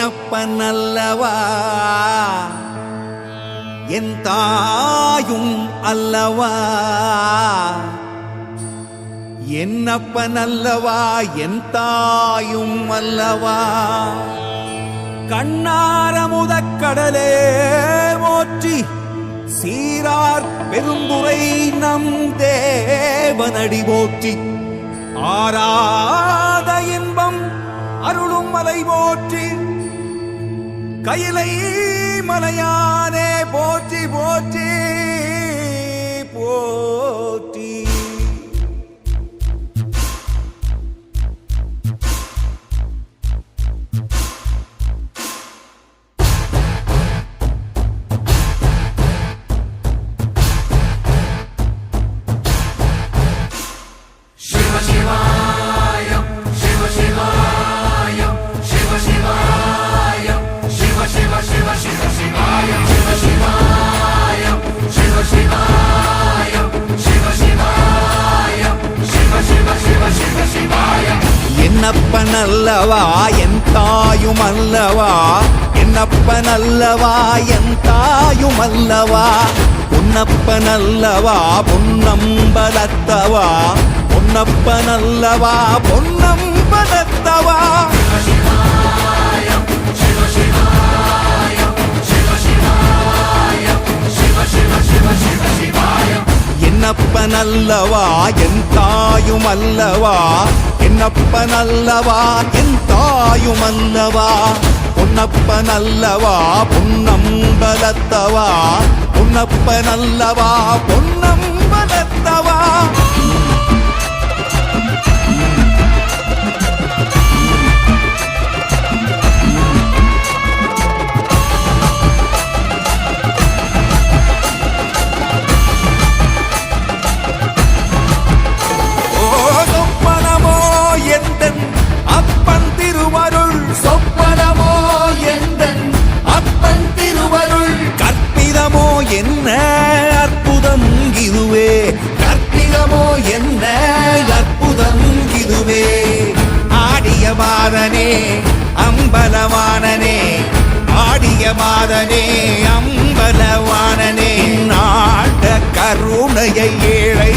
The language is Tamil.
என்னப்பன் அல்லவா என் தாயும் அல்லவா என்னப்பன் அல்லவா என் தாயும் அல்லவா கண்ணாரமுதக் கடலே போற்றி சீரார் பெருந்துரை நம் தேவனடி போற்றி ஆராத இன்பம் அருளும் மலை போற்றி கையிலை மலையானே போற்றி போற்றி போற்றி என்னப்பன் அல்லவா என் தாயும் அல்லவா என்னப்பன் அல்லவா என் தாயும் அல்லவா பொன்னப்பன் அல்லவா பொன்னம்பலத்தவா பொன்னப்பன் அல்லவா பொன்னம்பலத்தவா என்னப்பன் அல்லவா என் தாயும் அல்லவா என்னப்பன் அல்லவா என் தாயும் அல்லவா பொன்னப்பன் அல்லவா பொன்னம்பலத்தவா பொன்னப்பன் அல்லவா பொன்னம்பலத்தவா என்ன அற்புதம் இதுவே கற்பிதமோ என்ன அற்புதம் இதுவே ஆடிய மாதனே அம்பலவானனே ஆடிய மாதனே அம்பலவானனே நாட கருணையை ஏழை